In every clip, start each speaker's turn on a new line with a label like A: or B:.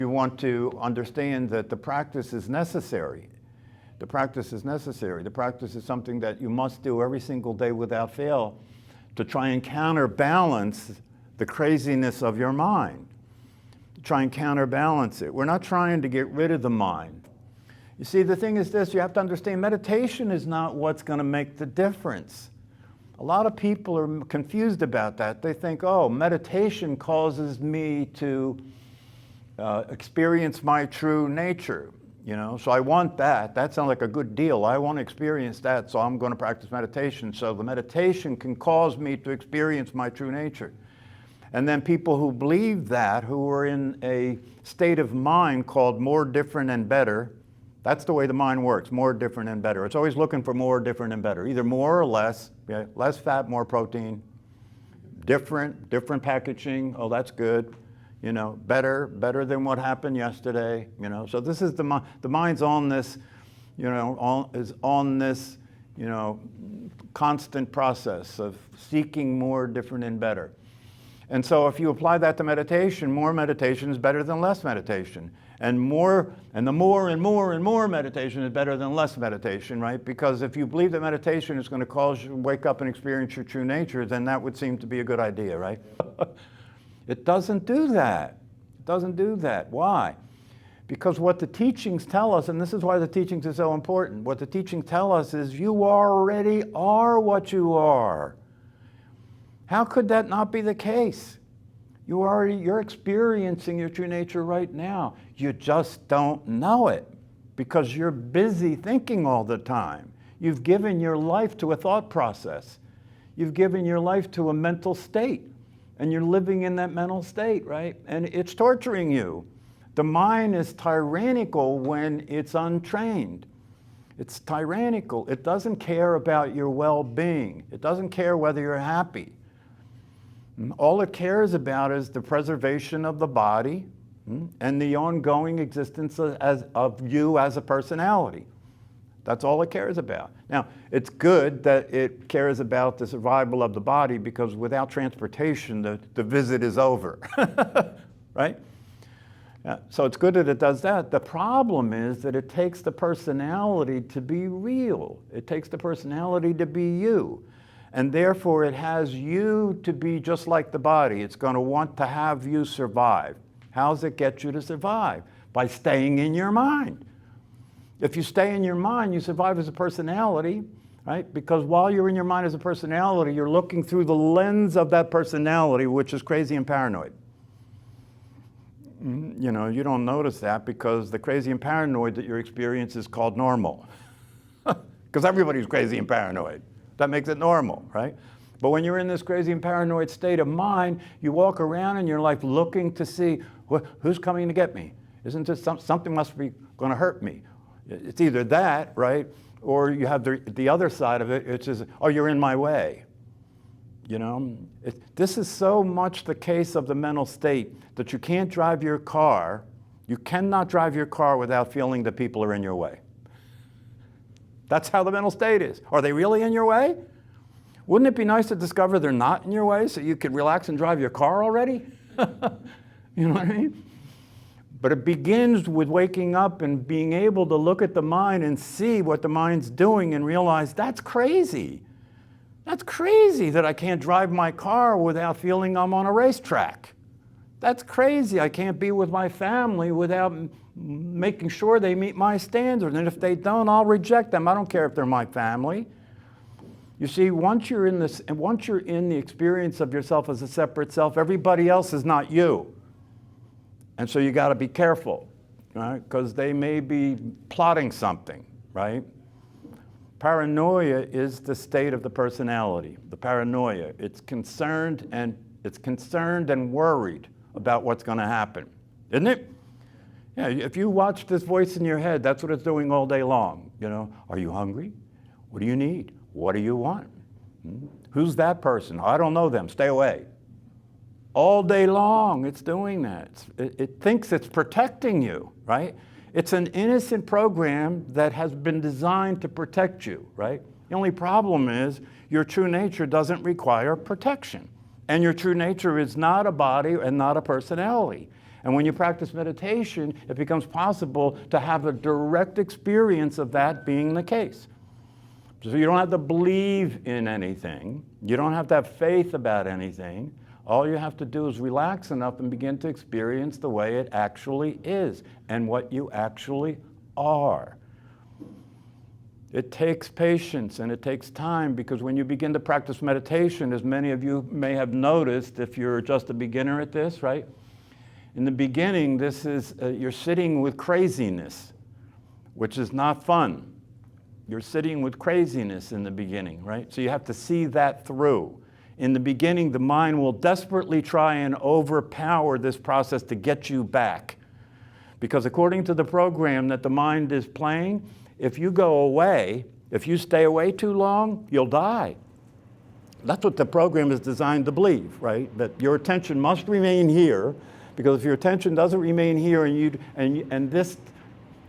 A: You want to understand that the practice is necessary. The practice is necessary. The practice is something that you must do every single day without fail to try and counterbalance the craziness of your mind. Try and counterbalance it. We're not trying to get rid of the mind. You see, the thing is this, you have to understand meditation is not what's going to make the difference. A lot of people are confused about that. They think, oh, meditation causes me to experience my true nature. You know, so I want that. That sounds like a good deal. I want to experience that, so I'm going to practice meditation. So the meditation can cause me to experience my true nature. And then people who believe that, who are in a state of mind called more, different, and better, that's the way the mind works, more, different, and better. It's always looking for more, different, and better. Either more or less, yeah, less fat, more protein, different packaging, oh, that's good. You know, better than what happened yesterday, you know. So this is the mind's on this, you know, is on this, you know, constant process of seeking more, different, and better. And so if you apply that to meditation, more meditation is better than less meditation. And the more meditation is better than less meditation, right? Because if you believe that meditation is going to cause you to wake up and experience your true nature, then that would seem to be a good idea, right? It doesn't do that. It doesn't do that. Why? Because what the teachings tell us, and this is why the teachings are so important, what the teachings tell us is you already are what you are. How could that not be the case? You're experiencing your true nature right now. You just don't know it because you're busy thinking all the time. You've given your life to a thought process. You've given your life to a mental state. And you're living in that mental state, right? And it's torturing you. The mind is tyrannical when it's untrained. It's tyrannical. It doesn't care about your well-being. It doesn't care whether you're happy. All it cares about is the preservation of the body and the ongoing existence of you as a personality. That's all it cares about. Now, it's good that it cares about the survival of the body because without transportation, the visit is over, right? So it's good that it does that. The problem is that it takes the personality to be real. It takes the personality to be you. And therefore, it has you to be just like the body. It's going to want to have you survive. How does it get you to survive? By staying in your mind. If you stay in your mind, you survive as a personality, right? Because while you're in your mind as a personality, you're looking through the lens of that personality, which is crazy and paranoid. You know, you don't notice that because the crazy and paranoid that you experience is called normal. Because everybody's crazy and paranoid. That makes it normal, right? But when you're in this crazy and paranoid state of mind, you walk around in your life looking to see, who's coming to get me? Isn't this something must be going to hurt me? It's either that, right? Or you have the other side of it, which is, oh, you're in my way. You know, this is so much the case of the mental state that you can't drive your car. You cannot drive your car without feeling that people are in your way. That's how the mental state is. Are they really in your way? Wouldn't it be nice to discover they're not in your way so you could relax and drive your car already? You know what I mean? But it begins with waking up and being able to look at the mind and see what the mind's doing and realize that's crazy. That's crazy that I can't drive my car without feeling I'm on a racetrack. That's crazy. I can't be with my family without making sure they meet my standards. And if they don't, I'll reject them. I don't care if they're my family. You see, once you're in the experience of yourself as a separate self, everybody else is not you. And so you got to be careful, right? Because they may be plotting something, right? Paranoia is the state of the personality. The paranoia. It's concerned and worried about what's going to happen, isn't it? Yeah. If you watch this voice in your head, that's what it's doing all day long. You know, are you hungry? What do you need? What do you want? Who's that person? I don't know them. Stay away. All day long, it's doing that. It thinks it's protecting you, right? It's an innocent program that has been designed to protect you, right? The only problem is your true nature doesn't require protection. And your true nature is not a body and not a personality. And when you practice meditation, it becomes possible to have a direct experience of that being the case. So you don't have to believe in anything. You don't have to have faith about anything. All you have to do is relax enough and begin to experience the way it actually is and what you actually are. It takes patience and it takes time, because when you begin to practice meditation, as many of you may have noticed if you're just a beginner at this, right? In the beginning, this is, you're sitting with craziness, which is not fun. You're sitting with craziness in the beginning, right? So you have to see that through. In the beginning, the mind will desperately try and overpower this process to get you back. Because according to the program that the mind is playing, if you go away, if you stay away too long, you'll die. That's what the program is designed to believe, right? That your attention must remain here, because if your attention doesn't remain here and this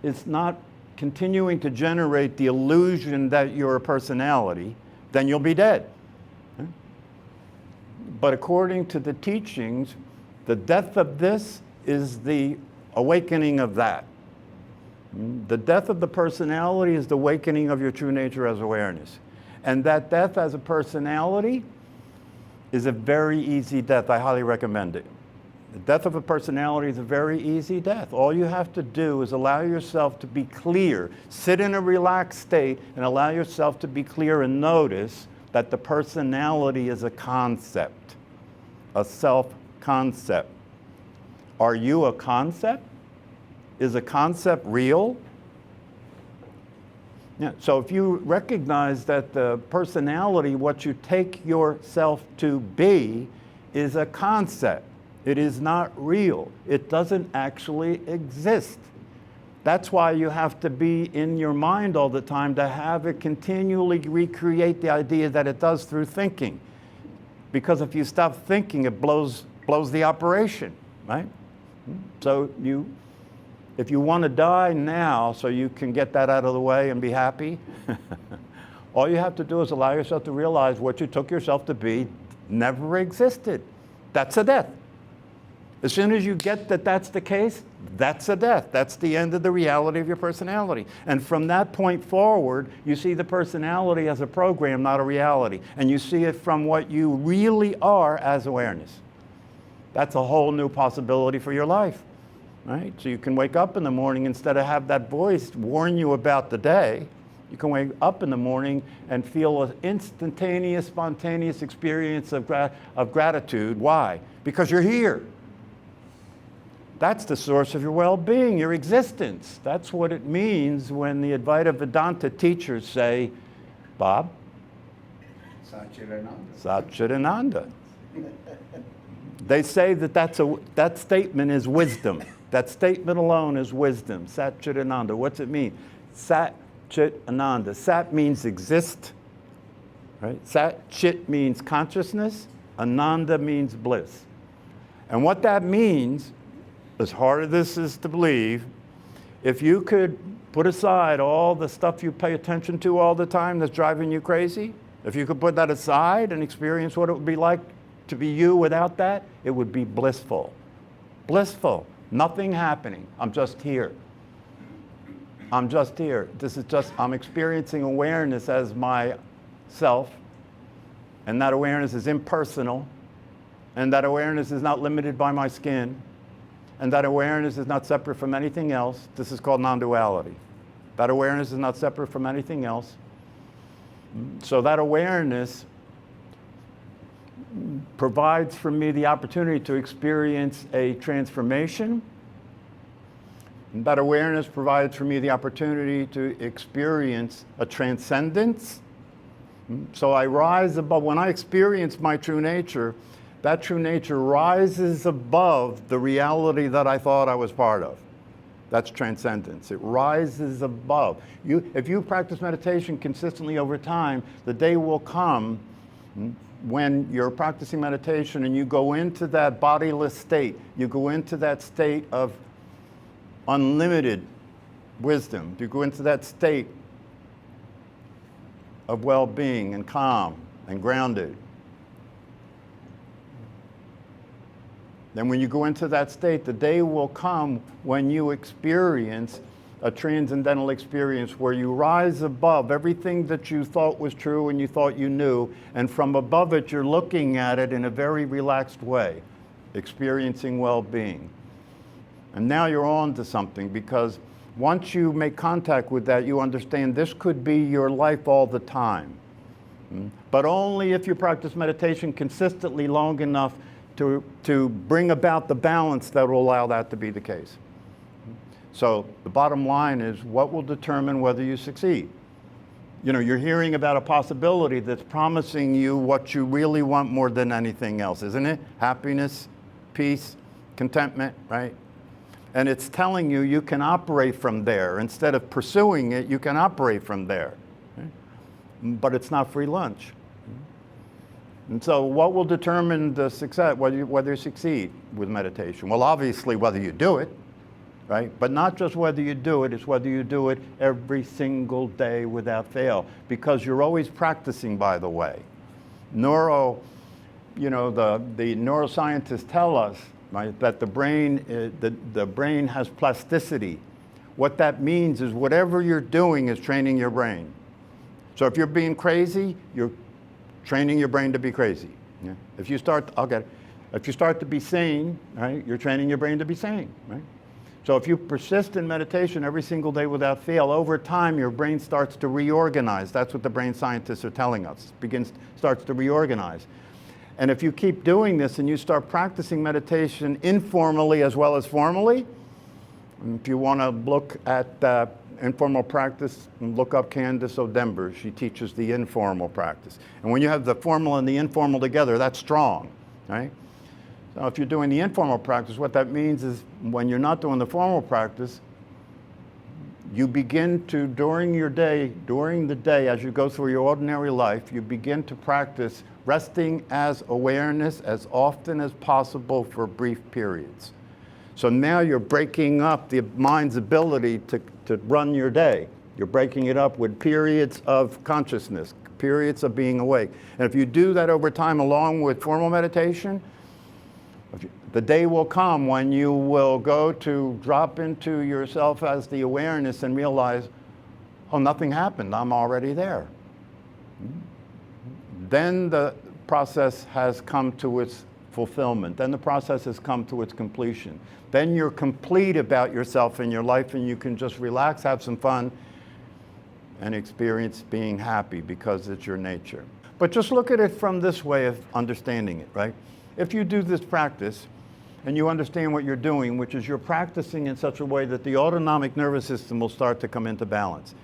A: is not continuing to generate the illusion that you're a personality, then you'll be dead. But according to the teachings, the death of this is the awakening of that. The death of the personality is the awakening of your true nature as awareness. And that death as a personality is a very easy death. I highly recommend it. The death of a personality is a very easy death. All you have to do is allow yourself to be clear. Sit in a relaxed state and allow yourself to be clear and notice that the personality is a concept, a self-concept. Are you a concept? Is a concept real? Yeah. So if you recognize that the personality, what you take yourself to be, is a concept, it is not real. It doesn't actually exist. That's why you have to be in your mind all the time to have it continually recreate the idea that it does through thinking. Because if you stop thinking, it blows the operation, right? So if you want to die now so you can get that out of the way and be happy, all you have to do is allow yourself to realize what you took yourself to be never existed. That's a death. As soon as you get that that's the case, that's a death. That's the end of the reality of your personality. And from that point forward, you see the personality as a program, not a reality. And you see it from what you really are as awareness. That's a whole new possibility for your life, right? So you can wake up in the morning, instead of have that voice warn you about the day, you can wake up in the morning and feel an instantaneous, spontaneous experience of gratitude. Why? Because you're here. That's the source of your well-being, your existence. That's what it means when the Advaita Vedanta teachers say, Bob?
B: Satchidananda.
A: Satchidananda. They say that statement is wisdom. That statement alone is wisdom. Satchidananda. What's it mean? Satchitananda. Sat means exist, right? Sat chit means consciousness. Ananda means bliss. And what that means, as hard as this is to believe, if you could put aside all the stuff you pay attention to all the time that's driving you crazy, if you could put that aside and experience what it would be like to be you without that, it would be blissful. Blissful. Nothing happening. I'm just here. I'm just here. I'm experiencing awareness as myself, and that awareness is impersonal, and that awareness is not limited by my skin, and that awareness is not separate from anything else. This is called non-duality. That awareness is not separate from anything else. So that awareness provides for me the opportunity to experience a transformation. And that awareness provides for me the opportunity to experience a transcendence. So I rise above. When I experience my true nature, that true nature rises above the reality that I thought I was part of. That's transcendence. It rises above. If you practice meditation consistently over time, the day will come when you're practicing meditation and you go into that bodiless state. You go into that state of unlimited wisdom. You go into that state of well-being and calm and grounded. Then when you go into that state, the day will come when you experience a transcendental experience where you rise above everything that you thought was true and you thought you knew, and from above it you're looking at it in a very relaxed way, experiencing well-being. And now you're on to something, because once you make contact with that, you understand this could be your life all the time. But only if you practice meditation consistently long enough to bring about the balance that will allow that to be the case. So the bottom line is, what will determine whether you succeed? You know, you're hearing about a possibility that's promising you what you really want more than anything else, isn't it? Happiness, peace, contentment, right? And it's telling you you can operate from there. Instead of pursuing it, you can operate from there. Right? But it's not free lunch. And so what will determine the success, whether you succeed with meditation? Well, obviously whether you do it, right? But not just whether you do it, it's whether you do it every single day without fail. Because you're always practicing, by the way. The neuroscientists tell us, right, that the brain has plasticity. What that means is whatever you're doing is training your brain. So if you're being crazy, you're training your brain to be crazy. Yeah? If you start to be sane, right, you're training your brain to be sane, right? So if you persist in meditation every single day without fail, over time your brain starts to reorganize. That's what the brain scientists are telling us. Starts to reorganize. And if you keep doing this and you start practicing meditation informally as well as formally, if you want to look at informal practice, look up Candace O'Denver. She teaches the informal practice. And when you have the formal and the informal together, that's strong, right? So if you're doing the informal practice, what that means is when you're not doing the formal practice, you begin to, during the day, as you go through your ordinary life, you begin to practice resting as awareness as often as possible for brief periods. So now you're breaking up the mind's ability to run your day. You're breaking it up with periods of consciousness, periods of being awake. And if you do that over time along with formal meditation, the day will come when you will go to drop into yourself as the awareness and realize, oh, nothing happened, I'm already there. Then the process has come to its fulfillment. Then the process has come to its completion. Then you're complete about yourself and your life, and you can just relax, have some fun, and experience being happy because it's your nature. But just look at it from this way of understanding it, right? If you do this practice and you understand what you're doing, which is you're practicing in such a way that the autonomic nervous system will start to come into balance.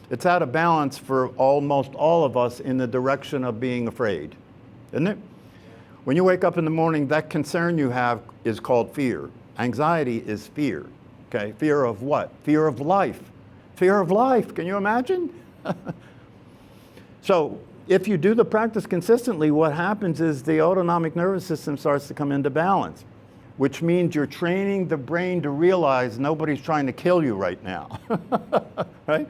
A: It's out of balance for almost all of us in the direction of being afraid, isn't it? When you wake up in the morning, that concern you have is called fear. Anxiety is fear, okay? Fear of what? Fear of life. Fear of life, can you imagine? So if you do the practice consistently, what happens is the autonomic nervous system starts to come into balance, which means you're training the brain to realize nobody's trying to kill you right now, right?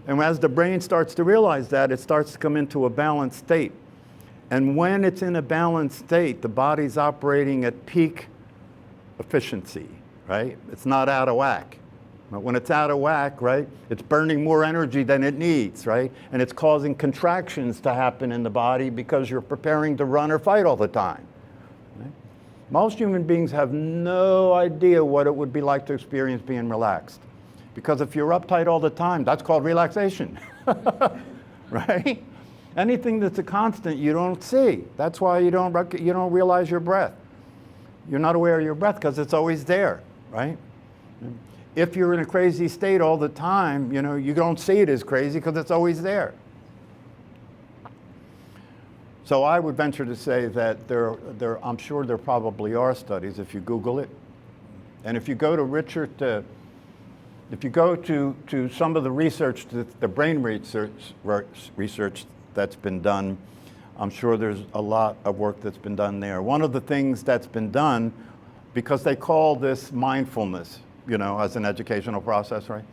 A: And as the brain starts to realize that, it starts to come into a balanced state. And when it's in a balanced state, the body's operating at peak efficiency, right? It's not out of whack. But when it's out of whack, right, it's burning more energy than it needs, right? And it's causing contractions to happen in the body because you're preparing to run or fight all the time. Right? Most human beings have no idea what it would be like to experience being relaxed. Because if you're uptight all the time, that's called relaxation, right? Anything that's a constant, you don't see. That's why you don't realize your breath. You're not aware of your breath because it's always there, right? If you're in a crazy state all the time, you don't see it as crazy because it's always there. So I would venture to say that I'm sure there probably are studies if you Google it. And if you go to if you go to some of the research, the brain research that's been done, I'm sure there's a lot of work that's been done there. One of the things that's been done, because they call this mindfulness, as an educational process, right?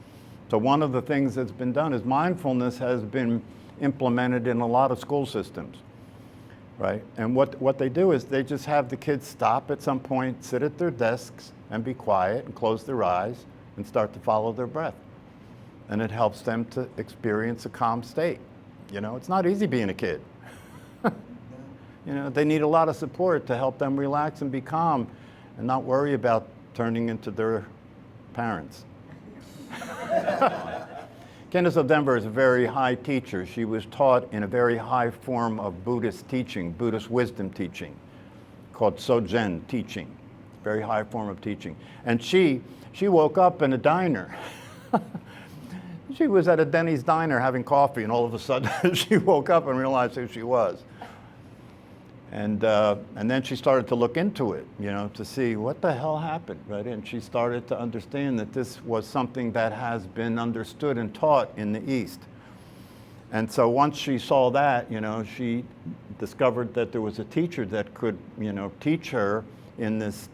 A: So one of the things that's been done is mindfulness has been implemented in a lot of school systems, right? And what they do is they just have the kids stop at some point, sit at their desks and be quiet and close their eyes and start to follow their breath. And it helps them to experience a calm state. You know, it's not easy being a kid. You know, they need a lot of support to help them relax and be calm and not worry about turning into their parents. Candace of Denver is a very high teacher. She was taught in a very high form of Buddhist teaching, Buddhist wisdom teaching, called Sogen teaching, very high form of teaching. And she woke up in a diner. She was at a Denny's diner having coffee, and all of a sudden she woke up and realized who she was. And then she started to look into it, you know, to see what the hell happened, right? And she started to understand that this was something that has been understood and taught in the East. And so once she saw that, you know, she discovered that there was a teacher that could, you know, teach her in this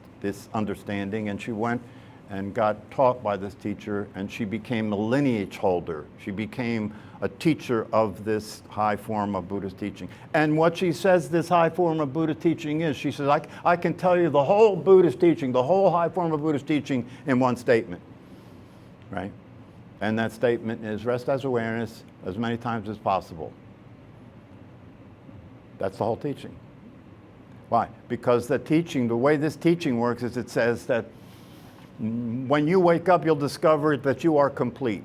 A: understanding, and she went and got taught by this teacher, and she became a lineage holder. She became a teacher of this high form of Buddhist teaching. And what she says this high form of Buddhist teaching is, she says, I can tell you the whole Buddhist teaching, the whole high form of Buddhist teaching in one statement, right? And that statement is rest as awareness as many times as possible. That's the whole teaching. Why? Because the teaching, the way this teaching works is it says that when you wake up, you'll discover that you are complete.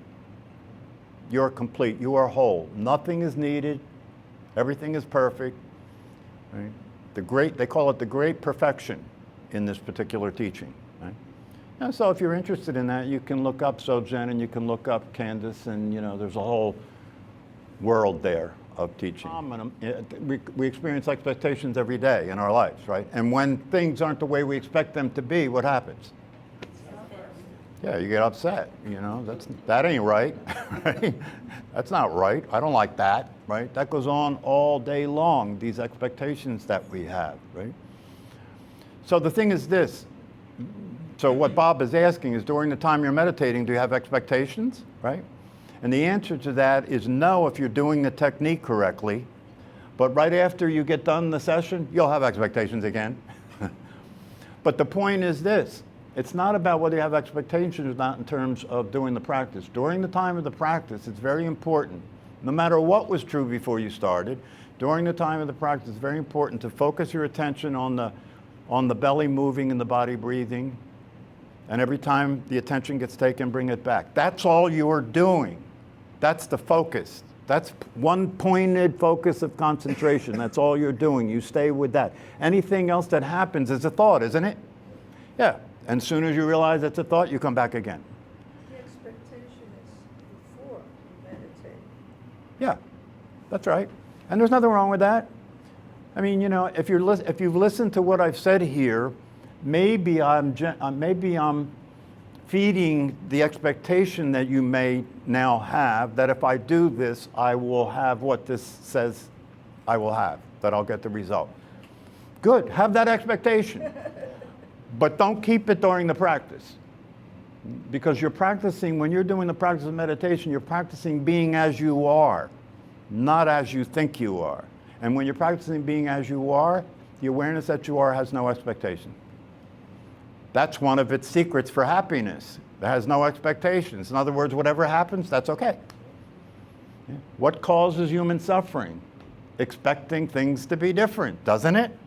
A: You're complete. You are whole. Nothing is needed. Everything is perfect. Right? They call it the great perfection in this particular teaching. Right? And so if you're interested in that, you can look up Sogen and you can look up Candace, and you know there's a whole world there of teaching. We experience expectations every day in our lives, right? And when things aren't the way we expect them to be, what happens? Yeah, you get upset, you know, that ain't right, right? That's not right, I don't like that, right? That goes on all day long, these expectations that we have, right? So the thing is this, so what Bob is asking is during the time you're meditating, do you have expectations, right? And the answer to that is no if you're doing the technique correctly, but right after you get done the session, you'll have expectations again. But the point is this, it's not about whether you have expectations or not in terms of doing the practice. During the time of the practice, it's very important, no matter what was true before you started, during the time of the practice, it's very important to focus your attention on the belly moving and the body breathing. And every time the attention gets taken, bring it back. That's all you're doing. That's the focus. That's one pointed focus of concentration. That's all you're doing. You stay with that. Anything else that happens is a thought, isn't it? Yeah. And as soon as you realize it's a thought, you come back again.
B: The expectation is before you meditate.
A: Yeah, that's right. And there's nothing wrong with that. I mean, you know, if you've listened to what I've said here, maybe I'm feeding the expectation that you may now have that if I do this, I will have what this says I will have, that I'll get the result. Good, have that expectation. But don't keep it during the practice. Because you're practicing, when you're doing the practice of meditation, you're practicing being as you are, not as you think you are. And when you're practicing being as you are, the awareness that you are has no expectation. That's one of its secrets for happiness. It has no expectations. In other words, whatever happens, that's okay. Yeah. What causes human suffering? Expecting things to be different, doesn't it?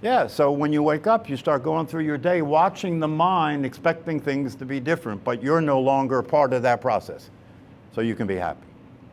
A: Yeah, so when you wake up, you start going through your day, watching the mind, expecting things to be different, but you're no longer a part of that process. So you can be happy.